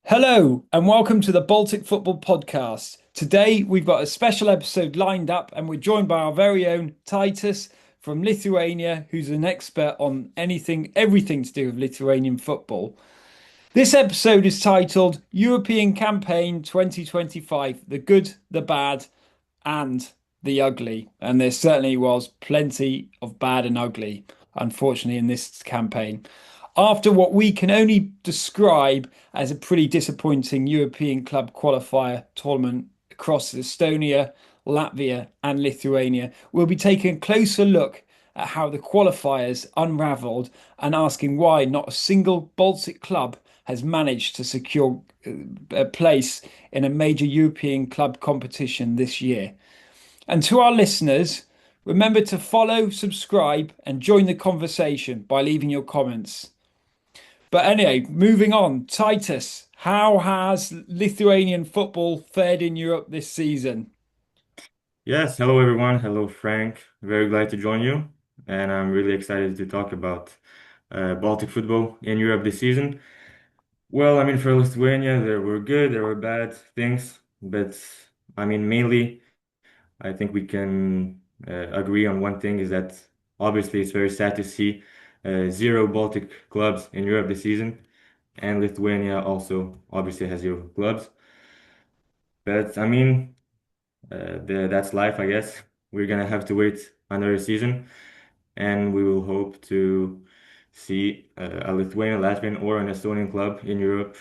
Hello, and welcome to the Baltic Football Podcast. Today, we've got a special episode lined up, and we're joined by our very own Titus from Lithuania, who's an expert on everything to do with Lithuanian football. This episode is titled European Campaign 2025, the good, the bad, and the ugly. And there certainly was plenty of bad and ugly, unfortunately, in this campaign. After what we can only describe as a pretty disappointing European club qualifier tournament across Estonia, Latvia, and Lithuania, we'll be taking a closer look at how the qualifiers unravelled and asking why not a single Baltic club has managed to secure a place in a major European club competition this year. And to our listeners, remember to follow, subscribe, and join the conversation by leaving your comments. But anyway, moving on. Titus, how has Lithuanian football fared in Europe this season? Yes, hello everyone. Hello Frank. Very glad to join you. And I'm really excited to talk about Baltic football in Europe this season. Well, for Lithuania, there were good, there were bad things, but mainly, I think we can agree on one thing is that obviously it's very sad to see zero Baltic clubs in Europe this season, and Lithuania also obviously has zero clubs. But that's life, I guess. We're gonna have to wait another season, and we will hope to see a Lithuanian, Latvian, or an Estonian club in Europe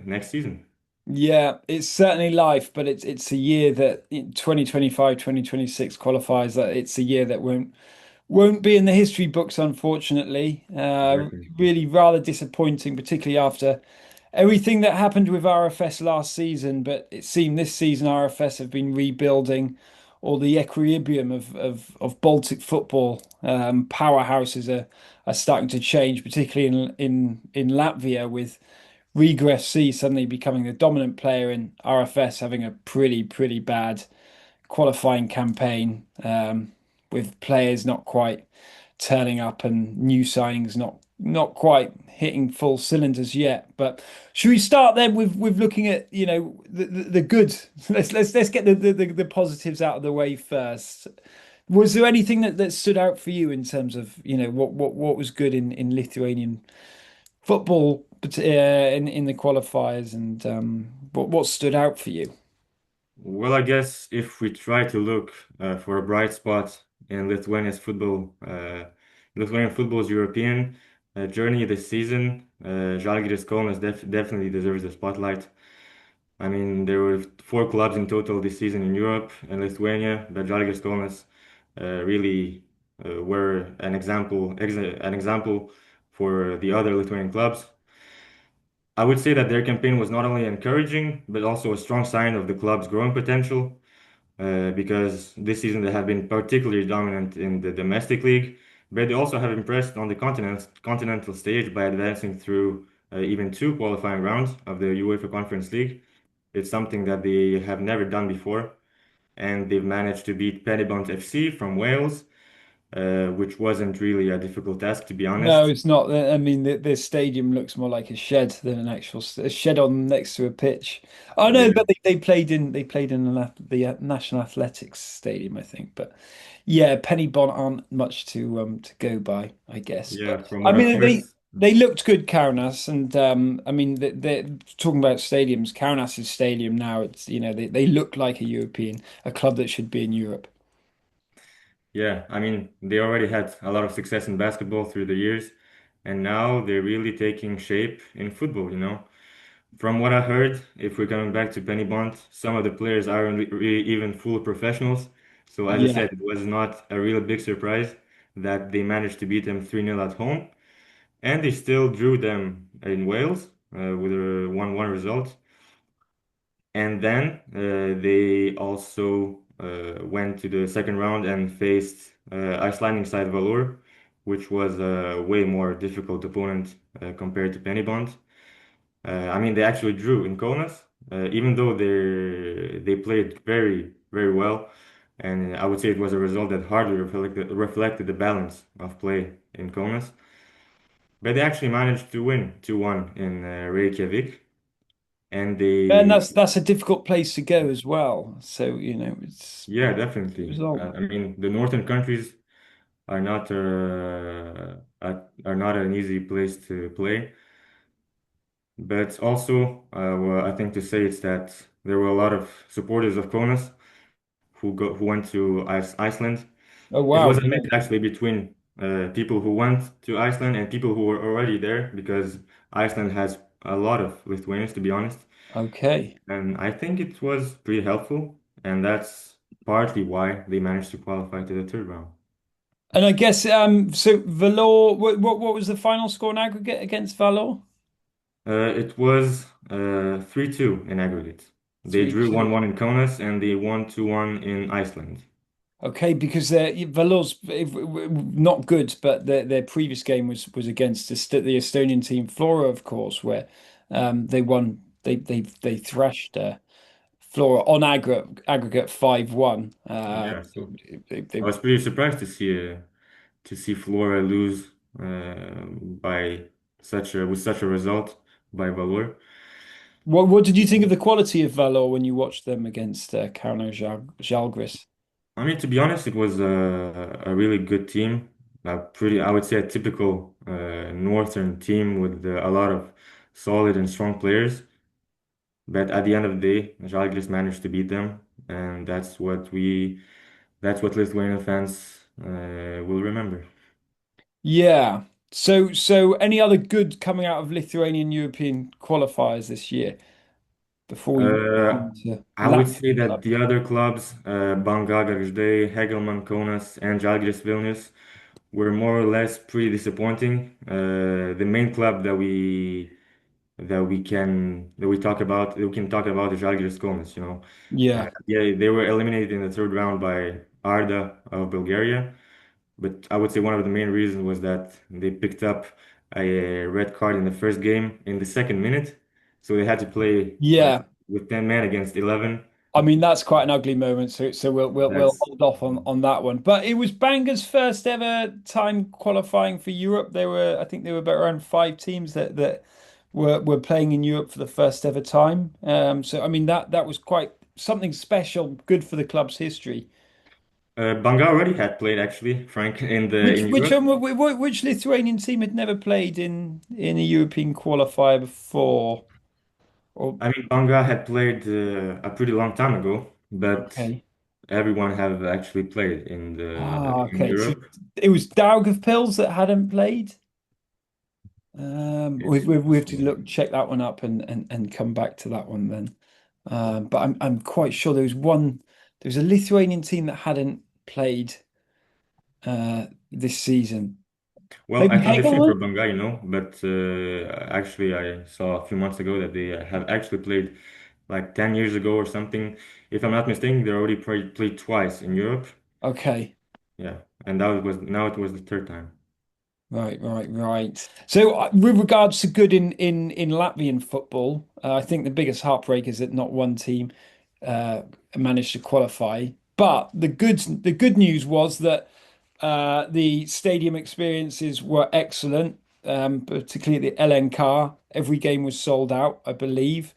next season. Yeah, it's certainly life, but it's a year that in 2025, 2026 qualifies that it's a year that won't be in the history books, unfortunately. Exactly. Really rather disappointing, particularly after everything that happened with RFS last season. But it seemed this season RFS have been rebuilding, or the equilibrium of Baltic football. Powerhouses are starting to change, particularly in Latvia, with Riga FC suddenly becoming the dominant player in RFS, having a pretty bad qualifying campaign, with players not quite turning up and new signings not quite hitting full cylinders yet. But should we start then with looking at the good? Let's get the positives out of the way first. Was there anything that stood out for you in terms of what was good in Lithuanian football, but in the qualifiers, and what stood out for you? Well, I guess if we try to look for a bright spot in Lithuanian football's European journey this season, Žalgiris Kaunas definitely deserves a spotlight. There were four clubs in total this season in Europe and Lithuania, but Žalgiris Kaunas really were an example for the other Lithuanian clubs. I would say that their campaign was not only encouraging, but also a strong sign of the club's growing potential, because this season they have been particularly dominant in the domestic league, but they also have impressed on the continental stage by advancing through even two qualifying rounds of the UEFA Conference League. It's something that they have never done before, and they've managed to beat Penybont FC from Wales, which wasn't really a difficult task, to be No, honest. it's not. I mean, the stadium looks more like a shed than an actual a shed on next to a pitch. Oh no, Yeah, but they played in the National Athletics Stadium, I think. But yeah, Penny Bon aren't much to go by, I guess. But yeah, from I what I've mean, heard. they looked good, Kaunas, and I mean, they're talking about stadiums. Kaunas's stadium now, it's they look like a European, a club that should be in Europe. Yeah, they already had a lot of success in basketball through the years, and now they're really taking shape in football. From what I heard, if we're coming back to Penny Bond, some of the players aren't really even full professionals. So as I Yeah. said, it was not a real big surprise that they managed to beat them 3-0 at home, and they still drew them in Wales with a 1-1 result. And then they also went to the second round and faced Icelandic side Valur, which was a way more difficult opponent compared to Penybond. They actually drew in Kaunas, even though they played very well, and I would say it was a result that hardly reflected the balance of play in Kaunas. But they actually managed to win 2-1 in Reykjavik. and And they that's a difficult place to go as well. So, it's yeah, a definitely. result. I mean, the northern countries are not an easy place to play. But also, well, I think to say it's that there were a lot of supporters of Kaunas who went to Iceland. Oh It wow. was a mix actually between people who went to Iceland and people who were already there because Iceland has a lot of Lithuanians, to be honest. Okay. And I think it was pretty helpful, and that's partly why they managed to qualify to the third round. And I guess so Valor, what was the final score in aggregate against Valor? It was 3-2 in aggregate. They drew 3-2. 1-1 in Kaunas and they won 2-1 in Iceland. Okay, because Valor's not good, but their previous game was against the Estonian team Flora, of course, where they won. They thrashed Flora on aggregate 5-1. Yeah, so I They was pretty surprised to see Flora lose by such a with such a result by Valor. What did you think of the quality of Valor when you watched them against Kaunas Žalgiris? I mean, to be honest, it was a really good team. I would say, a typical northern team with a lot of solid and strong players. But at the end of the day, Žalgiris managed to beat them, and that's what Lithuanian fans will remember. Yeah. So any other good coming out of Lithuanian European qualifiers this year before we move Uh, on to I would say Latvian that clubs? the other clubs, Banga, Gargždai, Hegelman, Kaunas, and Žalgiris Vilnius, were more or less pretty disappointing. The main club that we can talk about is Žalgiris Kaunas, you know. Yeah. Yeah, they were eliminated in the third round by Arda of Bulgaria, but I would say one of the main reasons was that they picked up a red card in the first game in the second minute, so they had to play like Yeah. with 10 men against 11. I mean, that's quite an ugly moment. So we'll That's hold off on that one. But it was Banga's first ever time qualifying for Europe. I think there were about around five teams that were playing in Europe for the first ever time. So I mean that was quite something special, good for the club's history. Banga already had played actually, Frank, Which in which Europe. one, which Lithuanian team had never played in a European qualifier before? Or I mean, Banga had played a pretty long time ago, but okay. everyone have actually played Ah, in okay. So Europe. it was Daugavpils that hadn't played. It's We have to possible. check that one up and come back to that one then. But I'm quite sure there was a Lithuanian team that hadn't played this season. Well, I Maybe thought the same Hegelman? for Banga, you know, but actually I saw a few months ago that they have actually played like 10 years ago or something. If I'm not mistaken, they already played twice in Europe. Okay. Yeah, and that was now it was the third time. Right. So, with regards to good in Latvian football, I think the biggest heartbreak is that not one team uh, managed to qualify. But the good news was that the stadium experiences were excellent, particularly at the LNK. Every game was sold out, I believe.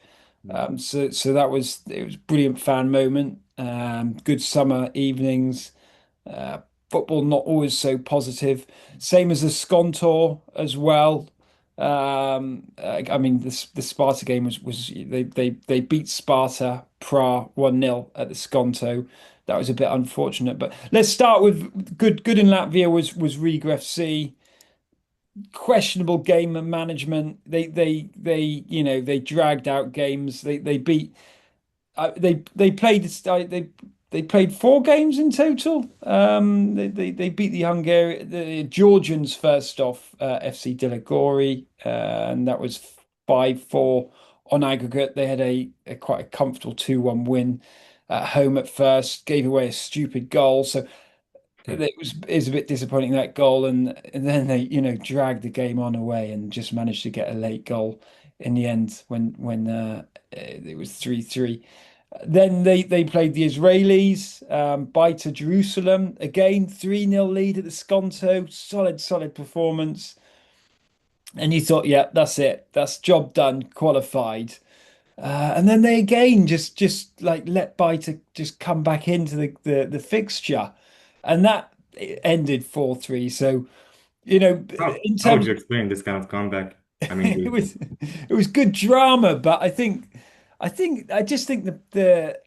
So it was a brilliant fan moment. Good summer evenings. Uh, Football not always so positive. Same as the Skontor as well. I mean, the Sparta game was they beat Sparta Prague 1-0 at the Skonto. That was a bit unfortunate. But let's start with good in Latvia was Riga FC. Questionable game management. They dragged out games. They beat they played they played four games in total. They beat the Georgians first off, FC Deligori, and that was 5-4 on aggregate. They had a quite a comfortable 2-1 win at home at first, gave away a stupid goal. So it was a bit disappointing that goal, and then they dragged the game on away and just managed to get a late goal in the end when it was 3-3. Then they played the Israelis, by to Jerusalem again, 3-0 lead at the Skonto, solid performance, and you thought, yeah, that's it, that's job done, qualified. And then they again just like let by to just come back into the fixture, and that ended 4-3. So in How would terms you explain this kind of comeback? I mean, it was it was good drama, but I just think the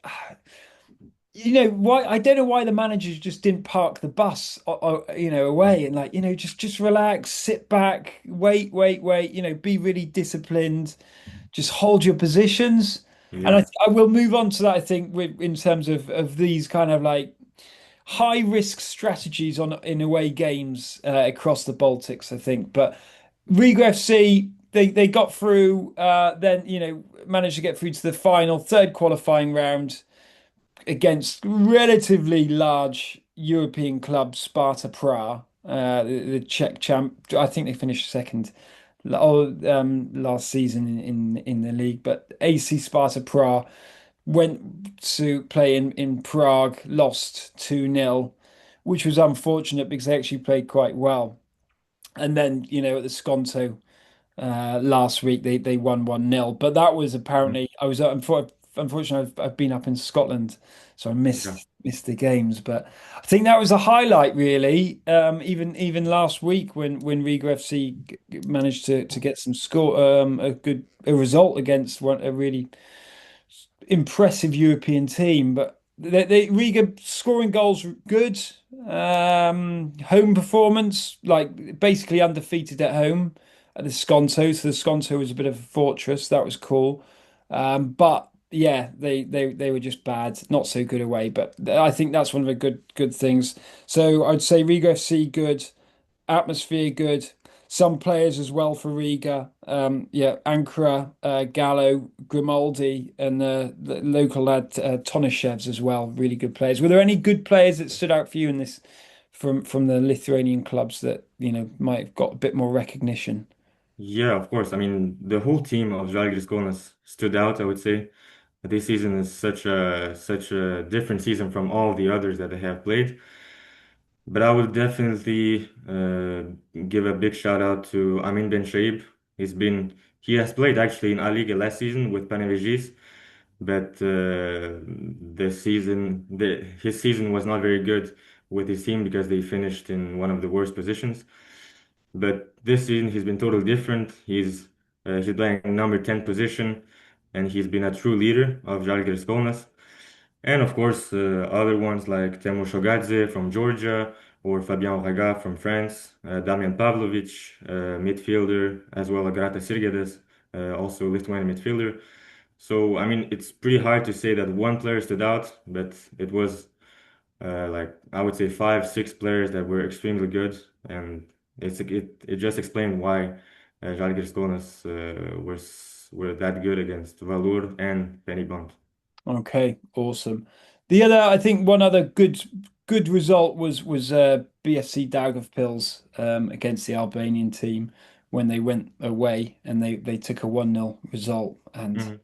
why I don't know why the managers just didn't park the bus away and like just relax, sit back, wait, be really disciplined, just hold your positions. And yeah, I will move on to that, I think, in terms of these kind of like high risk strategies on in away games across the Baltics, I think. But Riga FC, they got through, then managed to get through to the final third qualifying round against relatively large European club Sparta Prague, the Czech champ. I think they finished second last season in the league. But AC Sparta Prague went to play in Prague, lost 2-0, which was unfortunate because they actually played quite well. And then, at the Skonto last week they won 1-0, but that was apparently I was unfortunately I've been up in Scotland, so I yeah, missed the games, but I think that was a highlight really. Even last week when Riga FC managed to get some score a result against a really impressive European team, but Riga scoring goals were good. Home performance, like basically undefeated at home at the Skonto. So the Skonto was a bit of a fortress. That was cool. But yeah, they were just bad, not so good away. But I think that's one of the good things. So I'd say Riga FC good, atmosphere good. Some players as well for Riga. Yeah, Ankara, Gallo, Grimaldi, and the local lad Tonishevs as well. Really good players. Were there any good players that stood out for you in this from the Lithuanian clubs that might have got a bit more recognition? yeah. Of course. I mean, the whole team of Žalgiris Kaunas stood out, I would say. This season is such a different season from all the others that they have played. But I would definitely give a big shout out to Amin Ben Shaib. He has played actually in A Liga last season with Panevėžys, but his season was not very good with his team because they finished in one of the worst positions. But this season he's been totally different. He's playing number 10 position, and he's been a true leader of Žalgiris Kaunas. And of course, other ones like Temu Shogadze from Georgia or Fabien Raga from France, Damian Pavlovic, midfielder, as well as Agrata Sirgedas, also Lithuanian midfielder. So, I mean, it's pretty hard to say that one player stood out, but it was like I would say five, six players that were extremely good, and it just explained why Žalgiris Kaunas were that good against Valur and Penny Bond. Okay, awesome. The other, I think, one other good result was BFC Daugavpils against the Albanian team when they went away and they took a 1-0 result and Mhm.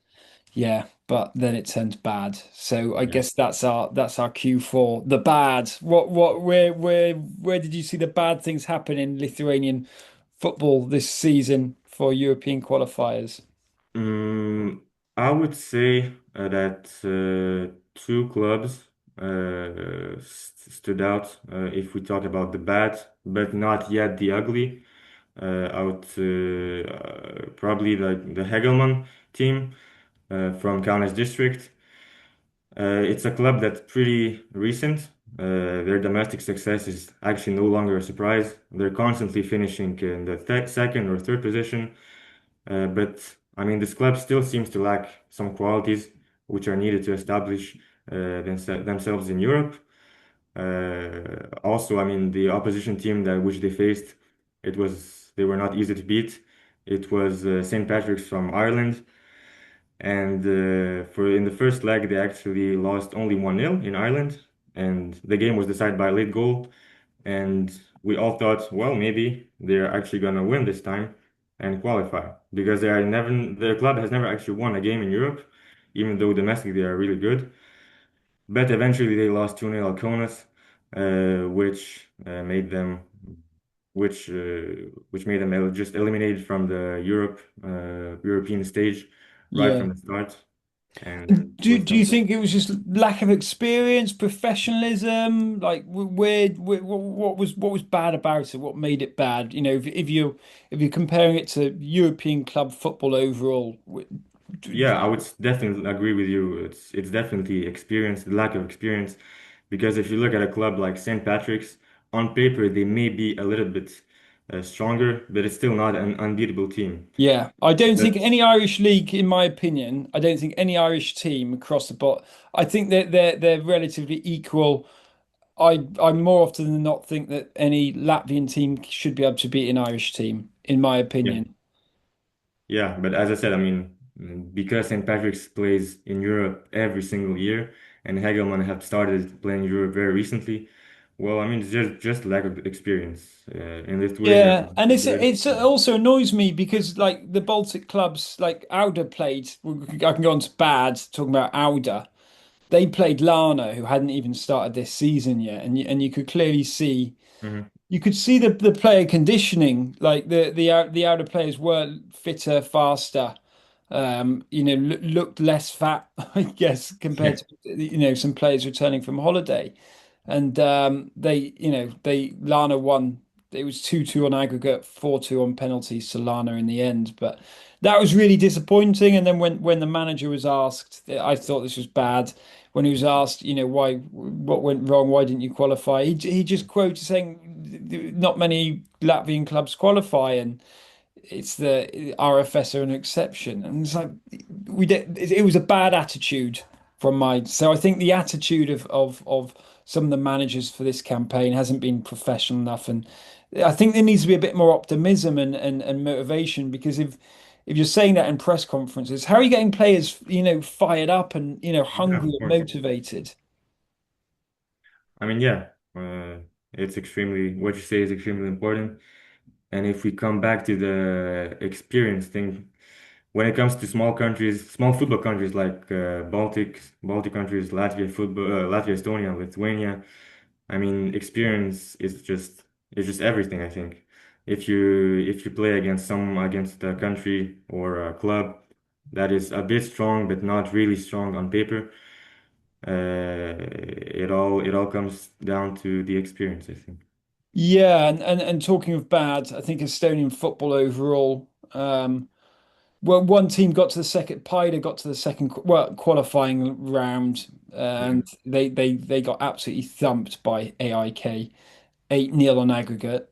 yeah, but then it turned bad. So I Yeah. guess that's our Q4. The bad. Where did you see the bad things happen in Lithuanian football this season for European qualifiers? Mm, I would say that two clubs stood out if we talk about the bad, but not yet the ugly. I would probably the Hegelman team from Kaunas district. It's a club that's pretty recent. Their domestic success is actually no longer a surprise. They're constantly finishing in the second or third position. But I mean, this club still seems to lack some qualities which are needed to establish themselves in Europe. Also, I mean, the opposition team that which they faced, they were not easy to beat. It was St. Patrick's from Ireland, and for in the first leg they actually lost only 1-0 in Ireland, and the game was decided by a late goal. And we all thought, well, maybe they're actually gonna win this time and qualify because their club has never actually won a game in Europe, even though domestically they are really good. But eventually they lost 2-0 at Kaunas, which made them just eliminated from the European stage right Yeah. from the start. And Do you think it was just lack of experience, professionalism? Like, what was bad about it? What made it bad? You know, if you're comparing it to European club football overall, yeah, I would definitely agree with you. It's definitely experience, the lack of experience, because if you look at a club like St. Patrick's, on paper they may be a little bit stronger, but it's still not an unbeatable team. yeah, I don't think But any Irish league, in my opinion, I don't think any Irish team across the board. I think that they're relatively equal. I more often than not think that any Latvian team should be able to beat an Irish team, in my yeah, opinion. yeah, but as I said, I mean, because St. Patrick's plays in Europe every single year, and Hegelman have started playing Europe very recently. Well, I mean, it's just lack of experience in Lithuania. Yeah, and it's also annoys me because like the Baltic clubs, like Auda played. I can go on to bad talking about Auda. They played Lana, who hadn't even started this season yet, and you could clearly see Mhm. you could see the player conditioning. Like the Auda players were fitter, faster. You know, looked less fat, I guess, compared Yeah, to some players returning from holiday. And they Lana won. It was 2-2 on aggregate, 4-2 on penalties to Lana in the end. But that was really disappointing. And then when the manager was asked, I thought this was bad. When he was asked, what went wrong? Why didn't you qualify? He just quoted saying, "Not many Latvian clubs qualify, and it's the RFS are an exception." And it's like it was a bad attitude from my. So I think the attitude of some of the managers for this campaign hasn't been professional enough, and I think there needs to be a bit more optimism and motivation because if you're saying that in press conferences, how are you getting players, fired up and yeah, hungry of and course. motivated? I mean, yeah, it's extremely, what you say is extremely important. And if we come back to the experience thing, when it comes to small countries, small football countries like Baltic countries, Latvia, Estonia, Lithuania, I mean, experience is just everything, I think. If you play against a country or a club that is a bit strong but not really strong on paper, it all comes down to the experience, I think. Yeah, and talking of bad, I think Estonian football overall. Well, one team got to the second. Paide got to the second, well, qualifying round, and Mhm. they got absolutely thumped by AIK, 8-0 on aggregate.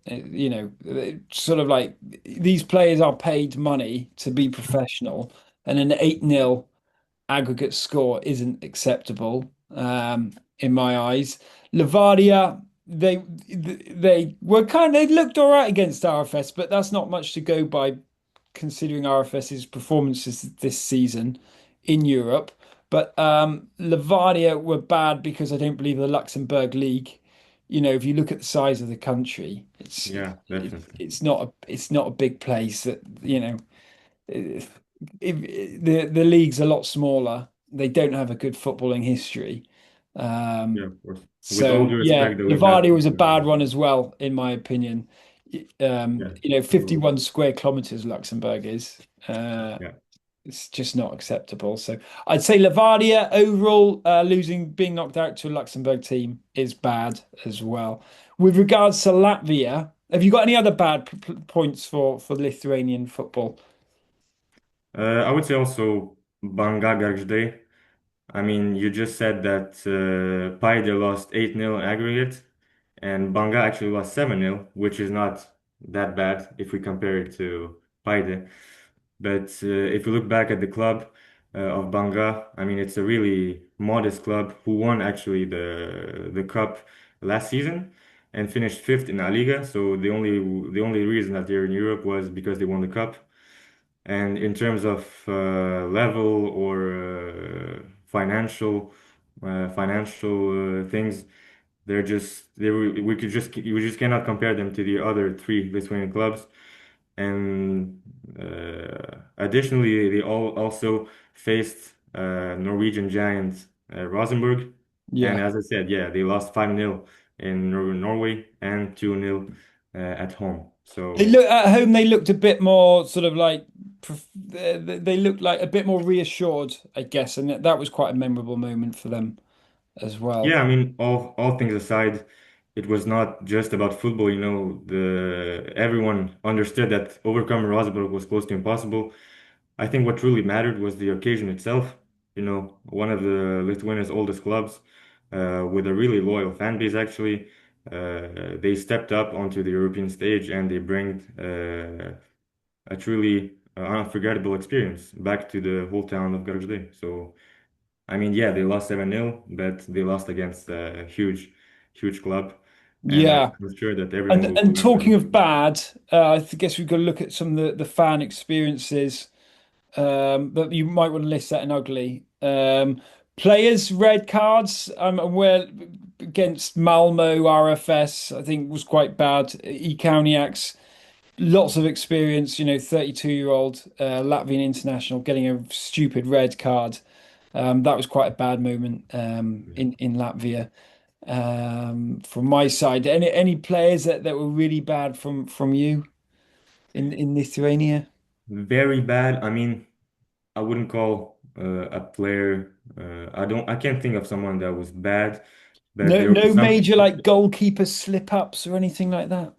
Sort of like these players are paid money to be professional, and an 8-0 aggregate score isn't acceptable in my eyes. Levadia, they looked all right against RFS, but that's not much to go by considering RFS's performances this season in Europe. But Levadia were bad because I don't believe the Luxembourg League. If you look at the size of the country, Yeah, definitely. it's not a big place that if, the league's a lot smaller. They don't have a good footballing history. Yeah, Um, of course. With all so due yeah, respect, though, Levadia was a bad one as well, in my opinion. yeah, 51 square kilometers Luxembourg is. yeah. It's just not acceptable. So I'd say Levadia overall losing, being knocked out to a Luxembourg team is bad as well. With regards to Latvia, have you got any other bad points for Lithuanian football? I would say also Banga Gargždai. I mean, you just said that Paide lost 8-0 aggregate, and Banga actually lost 7-0, which is not that bad if we compare it to Paide. But if you look back at the club of Banga, I mean, it's a really modest club who won actually the cup last season and finished fifth in La Liga. So the only reason that they're in Europe was because they won the cup. And in terms of level or financial things, we just cannot compare them to the other three Lithuanian clubs. And additionally, they all also faced Norwegian giant Rosenborg. And Yeah. as I said, yeah, they lost 5-0 in Norway and 2-0 at home. They So look at home, they looked a bit more sort of like they looked like a bit more reassured, I guess, and that was quite a memorable moment for them as well. Yeah, I mean, all things aside, it was not just about football. The everyone understood that overcoming Rosberg was close to impossible. I think what truly mattered was the occasion itself. One of the Lithuania's oldest clubs, with a really loyal fan base, actually. They stepped up onto the European stage and they bring a truly unforgettable experience back to the whole town of Gargždai. So, I mean, yeah, they lost 7-0, but they lost against a huge, huge club. And Yeah. I'm sure that everyone And will and remember talking them. of bad, guess we've got to look at some of the fan experiences. But you might want to list that in ugly. Players, red cards. I'm aware against Malmo, RFS, I think was quite bad. Ikauniaks, lots of experience, 32-year-old Latvian international getting a stupid red card. That was quite a bad moment in Latvia. From my side, any players that were really bad from you in Lithuania? Very bad. I mean, I wouldn't call a player. I can't think of someone that was bad, but No, there were no some. major like goalkeeper slip ups or anything like that.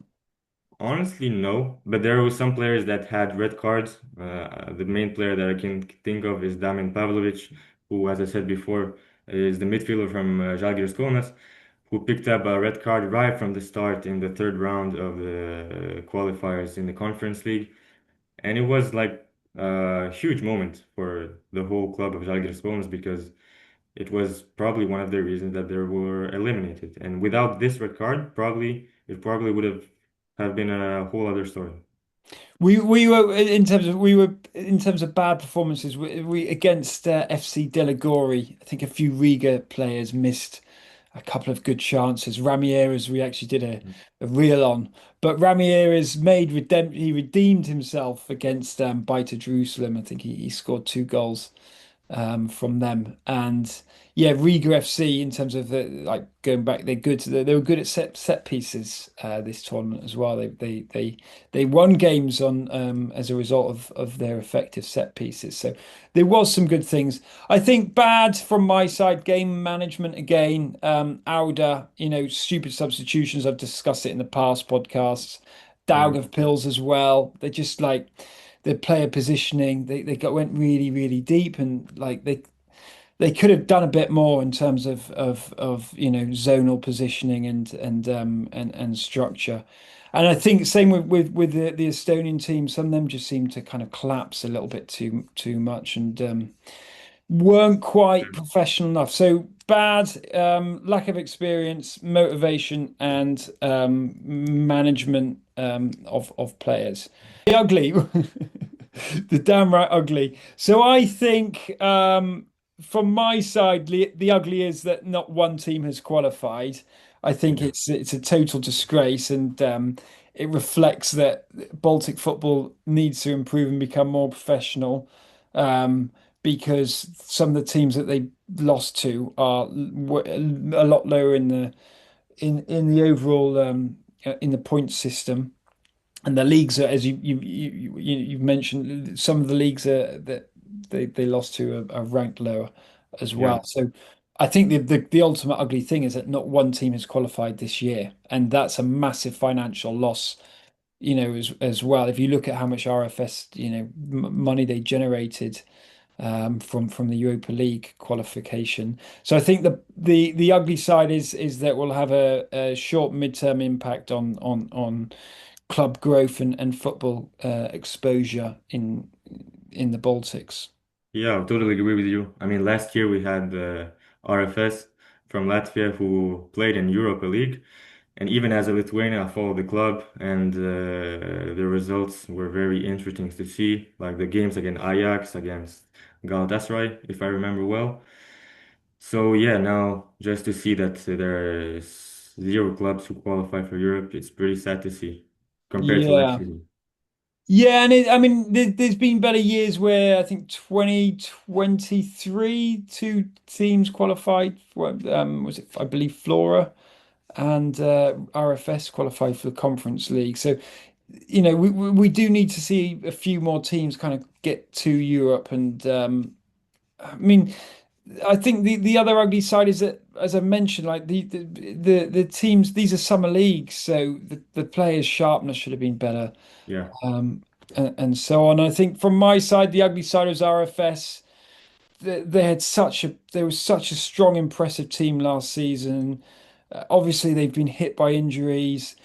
Honestly, no. But there were some players that had red cards. The main player that I can think of is Damien Pavlovic, who, as I said before, is the midfielder from Žalgiris Kaunas, who picked up a red card right from the start in the third round of the qualifiers in the Conference League. And it was like a huge moment for the whole club of Žalgiris Kaunas because it was probably one of the reasons that they were eliminated. And without this red card, it probably would have been a whole other story. We were in terms of bad performances. We against FC Deligori. I think a few Riga players missed a couple of good chances. Ramires, we actually did a reel on, but Ramires he redeemed himself against Biter Jerusalem. I think he scored two goals from them. And yeah, Riga FC in terms of the like going back, they're good. They were good at set pieces this tournament as well. They won games on as a result of their effective set pieces. So there was some good things. I think bad from my side, game management again. Auda, stupid substitutions. I've discussed it in the past podcasts. Mm. Pills as well. They're just like the player positioning. They went really really deep and like they could have done a bit more in terms of zonal positioning and structure. And I think same with the Estonian team. Some of them just seem to kind of collapse a little bit too much and weren't quite professional enough. So bad, lack of experience, motivation, and management of players. The ugly, the downright ugly. So I think from my side, the ugly is that not one team has qualified. I think Yeah. it's a total disgrace, and it reflects that Baltic football needs to improve and become more professional. Because some of the teams that they lost to are a lot lower in the overall in the point system. And the leagues are, as you've mentioned, some of the leagues that they lost to are ranked lower as Yeah. well. So I think the ultimate ugly thing is that not one team has qualified this year, and that's a massive financial loss, as well. If you look at how much RFS, money they generated from the Europa League qualification. So I think the ugly side is that we'll have a short midterm impact on club growth and football exposure in the Baltics. Yeah, I totally agree with you. I mean, last year we had RFS from Latvia who played in Europa League. And even as a Lithuanian, I followed the club, and the results were very interesting to see, like the games against Ajax, against Galatasaray, if I remember well. So yeah, now just to see that there's zero clubs who qualify for Europe, it's pretty sad to see compared to last Yeah. season. Yeah, and I mean, there's been better years where I think 2023, two teams qualified for, was it, I believe, Flora and RFS qualified for the Conference League. So we do need to see a few more teams kind of get to Europe, and I mean, I think the other ugly side is that, as I mentioned, like the teams, these are summer leagues, so the players' sharpness should have been better, Yeah. um, and so on. I think from my side, the ugly side was RFS. They was such a strong, impressive team last season. Obviously, they've been hit by injuries.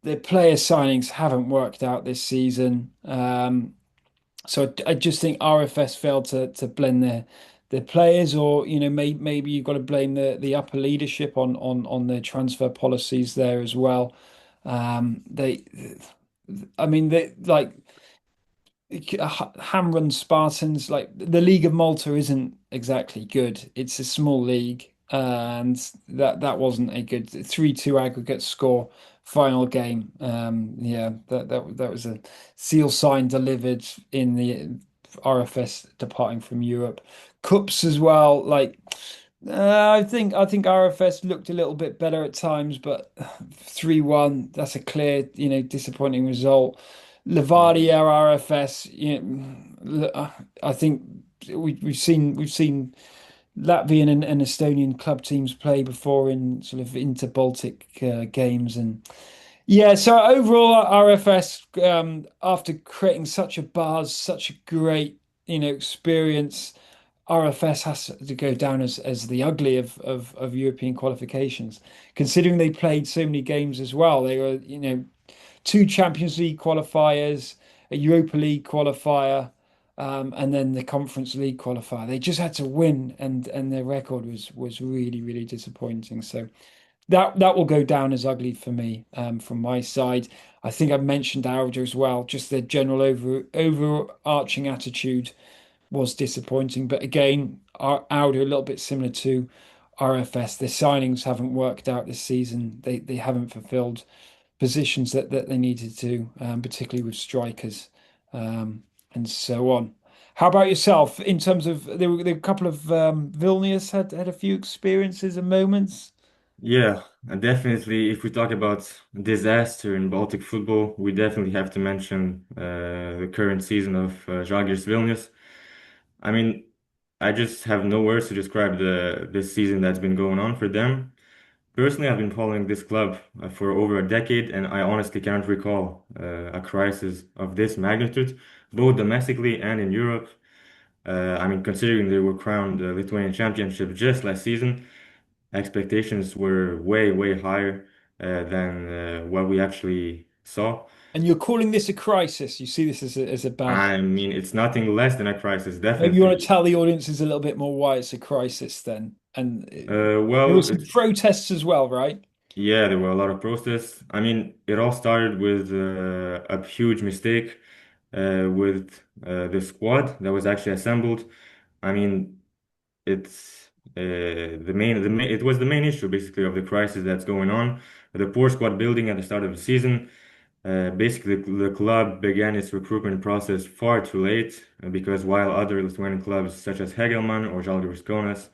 Their player signings haven't worked out this season. So I just think RFS failed to blend their players, or maybe you've got to blame the upper leadership on their transfer policies there as well. They, I mean, they like Ham-run Spartans. Like the League of Malta isn't exactly good. It's a small league, and that wasn't a good 3-2 aggregate score final game. Yeah, that was a seal sign delivered in the RFS departing from Europe. Cups as well. Like I think RFS looked a little bit better at times, but 3-1, that's a clear, disappointing result. Yeah. Latvia RFS, I think we've seen Latvian and Estonian club teams play before in sort of inter-Baltic games, and yeah. So overall, RFS, after creating such a buzz, such a great experience, RFS has to go down as the ugly of European qualifications, considering they played so many games as well. They were two Champions League qualifiers, a Europa League qualifier, and then the Conference League qualifier. They just had to win, and their record was really, really disappointing. So that will go down as ugly for me, from my side. I think I've mentioned Auda as well. Just their general overarching attitude was disappointing. But again, our Auda a little bit similar to RFS. Their signings haven't worked out this season. They haven't fulfilled positions that they needed to, particularly with strikers, and so on. How about yourself? In terms of there were a couple of Vilnius had a few experiences and moments. Yeah, and definitely, if we talk about disaster in Baltic football, we definitely have to mention the current season of Žalgiris Vilnius. I mean, I just have no words to describe the this season that's been going on for them. Personally, I've been following this club for over a decade, and I honestly can't recall a crisis of this magnitude, both domestically and in Europe. I mean, considering they were crowned the Lithuanian championship just last season, expectations were way, way higher than what we actually saw. And you're calling this a crisis. You see this as a bad. I mean, it's nothing less than a crisis, Maybe you want definitely. to tell the audiences a little bit more why it's a crisis then. And there were Well, some it's protests as well, right? yeah, there were a lot of protests. I mean, it all started with a huge mistake with the squad that was actually assembled. I mean, it's it was the main issue basically of the crisis that's going on. The poor squad building at the start of the season. Basically, the club began its recruitment process far too late because while other Lithuanian clubs such as Hegelmann or Žalgiris Kaunas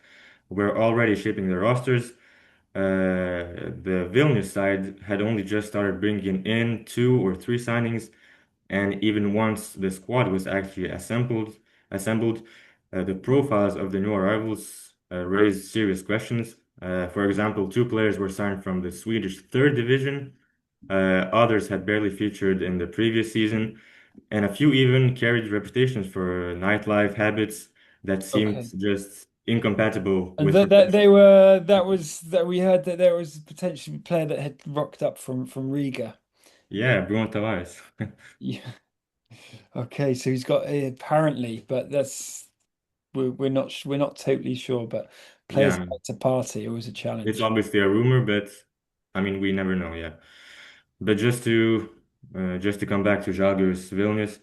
were already shaping their rosters, the Vilnius side had only just started bringing in two or three signings, and even once the squad was actually assembled, the profiles of the new arrivals raised serious questions. For example, two players were signed from the Swedish third division. Others had barely featured in the previous season, and a few even carried reputations for nightlife habits that seemed Okay. just incompatible And with that professional. they were that was that we heard that there was potentially a player that had rocked up from Riga. Yeah. Yeah, Bruno Tavares. Yeah. Okay, so he's got apparently, but we're not totally sure. But Yeah, players like to party, always a it's challenge. obviously a rumor, but I mean, we never know. Yeah, but just to come back to Žalgiris Vilnius,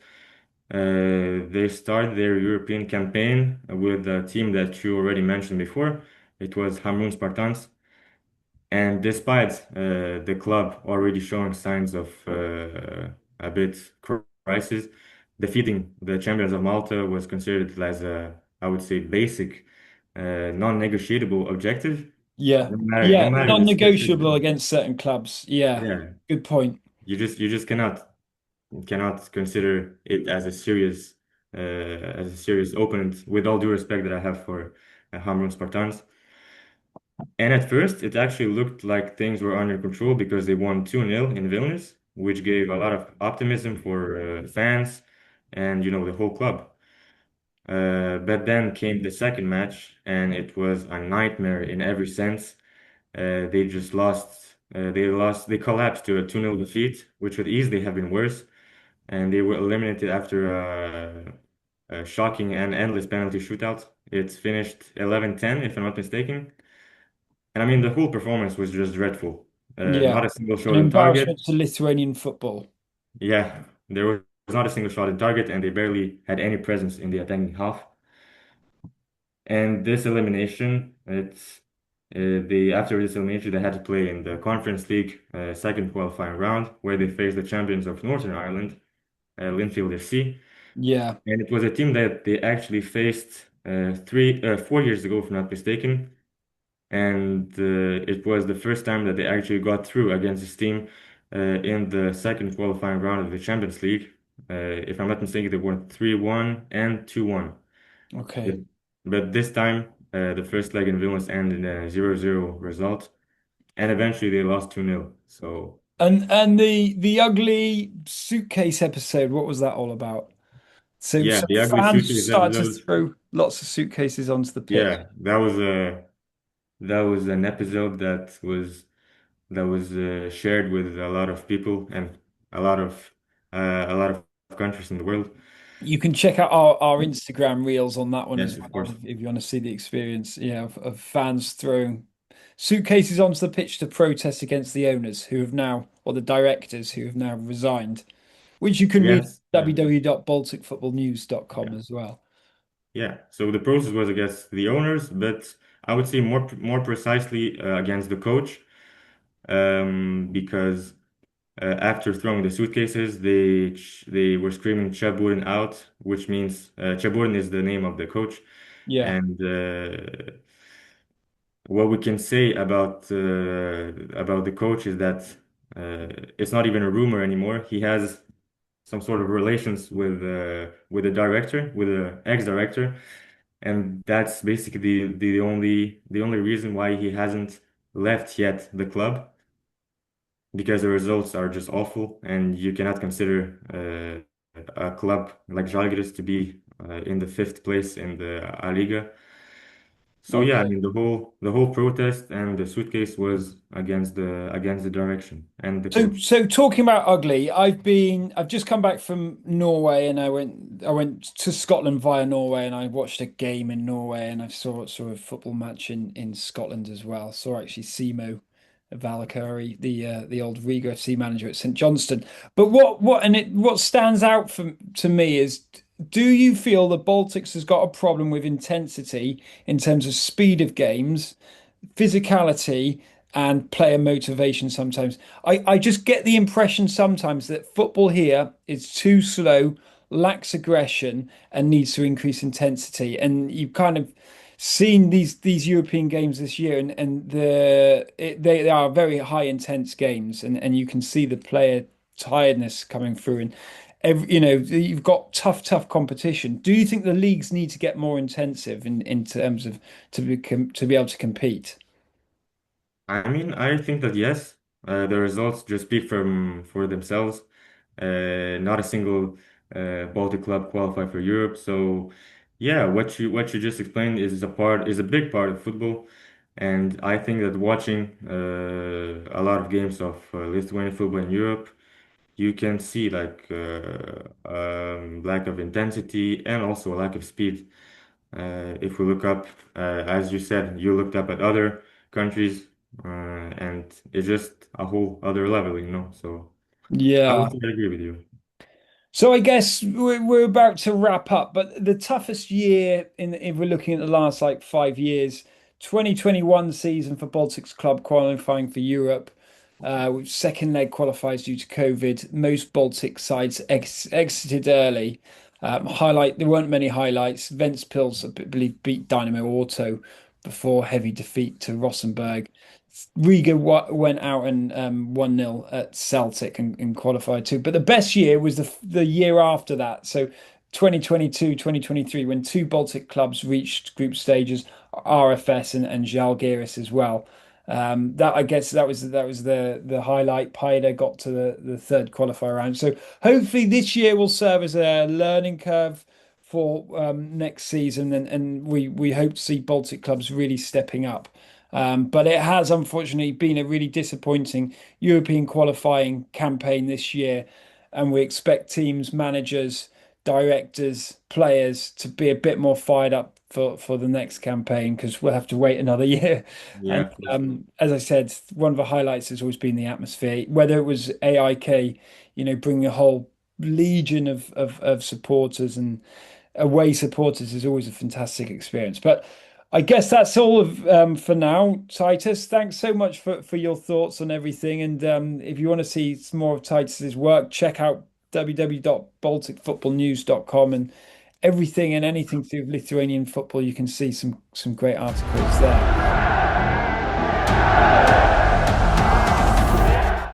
they started their European campaign with a team that you already mentioned before. It was Hamrun Spartans. And despite the club already showing signs of a bit crisis, defeating the champions of Malta was considered as a, I would say, basic, non-negotiable objective. Yeah, No yeah, matter the non-negotiable situation. against certain clubs. Yeah, Yeah, good point. you just cannot. cannot consider it as a serious opponent. With all due respect that I have for Hamrun Spartans. And at first, it actually looked like things were under control because they won 2-0 in Vilnius, which gave a lot of optimism for fans and the whole club. But then came the second match, and it was a nightmare in every sense. They just lost. They collapsed to a 2-0 defeat, which would easily have been worse, and they were eliminated after a shocking and endless penalty shootout. It's finished 11-10, if I'm not mistaken. And I mean, the whole performance was just dreadful. Yeah, Not a single an shot on target. embarrassment to Lithuanian football. Yeah, there was not a single shot on target, and they barely had any presence in the attacking half. And this elimination, it's they after this elimination, they had to play in the Conference League second qualifying round, where they faced the champions of Northern Ireland, Linfield FC. Yeah. And it was a team that they actually faced 4 years ago, if I'm not mistaken. And it was the first time that they actually got through against this team in the second qualifying round of the Champions League. If I'm not mistaken, they won 3-1 and 2-1. But, Okay. but this time, the first leg in Vilnius ended in a 0-0 result, and eventually they lost 2-0. So, And the ugly suitcase episode, what was that all about? So yeah, some the ugly fans suitcase started to episode. throw lots of suitcases onto the pitch. Yeah, that was an episode that was shared with a lot of people and a lot of a lot of countries in the world. You can check out our Instagram reels on that one as Yes, of well course. if you want to see the experience, of fans throwing suitcases onto the pitch to protest against the owners who have now, or the directors who have now resigned, which you can read Yes, at yeah, www.balticfootballnews.com yeah, as well. yeah. So the process was against the owners, but I would say more precisely against the coach, because after throwing the suitcases, they were screaming Chaburin out, which means Chaburin is the name of the coach, Yeah. and what we can say about the coach is that it's not even a rumor anymore. He has some sort of relations with the director, with the ex-director, and that's basically the only reason why he hasn't left yet the club, because the results are just awful, and you cannot consider a club like Žalgiris to be in the fifth place in the Liga. So yeah, I Okay. mean the whole protest and the suitcase was against the direction and the So, coach. so talking about ugly, I've just come back from Norway and I went to Scotland via Norway and I watched a game in Norway and I saw a football match in Scotland as well. Saw actually Simo Valakari, the old Riga FC manager at St Johnstone. But what stands out to me is, do you feel the Baltics has got a problem with intensity in terms of speed of games, physicality, and player motivation sometimes? I just get the impression sometimes that football here is too slow, lacks aggression, and needs to increase intensity. And you've kind of seen these European games this year, and they are very high intense games, and you can see the player tiredness coming through. And you've got tough competition. Do you think the leagues need to get more intensive in terms of to be able to compete? I mean, I think that yes, the results just speak for themselves. Not a single Baltic club qualified for Europe. So yeah, what you just explained is a big part of football, and I think that watching a lot of games of Lithuanian football in Europe, you can see like lack of intensity and also a lack of speed. If we look up, as you said, you looked up at other countries, and it's just a whole other level. So I Yeah. would say I agree with you. So I guess we're about to wrap up, but the toughest year if we're looking at the last like 5 years, 2021 season for Baltics club qualifying for Europe, with second leg qualifiers due to COVID. Most Baltic sides exited early. There weren't many highlights. Ventspils, I believe, beat Dynamo Auto before heavy defeat to Rosenborg. Riga went out and 1-0 at Celtic and qualified too. But the best year was the year after that. So 2022, 2023, when two Baltic clubs reached group stages, RFS and Žalgiris as well. That I guess that was the highlight. Paida got to the third qualifier round. So hopefully this year will serve as a learning curve for next season, and we hope to see Baltic clubs really stepping up. But it has unfortunately been a really disappointing European qualifying campaign this year, and we expect teams, managers, directors, players to be a bit more fired up for the next campaign because we'll have to wait another year. Yeah, And of course. as I said, one of the highlights has always been the atmosphere, whether it was AIK, bringing a whole legion of supporters and away supporters is always a fantastic experience. But I guess that's all of for now, Titus. Thanks so much for your thoughts on everything. And if you want to see some more of Titus's work, check out www.balticfootballnews.com and everything and anything to do with Lithuanian football. You can see some great articles there.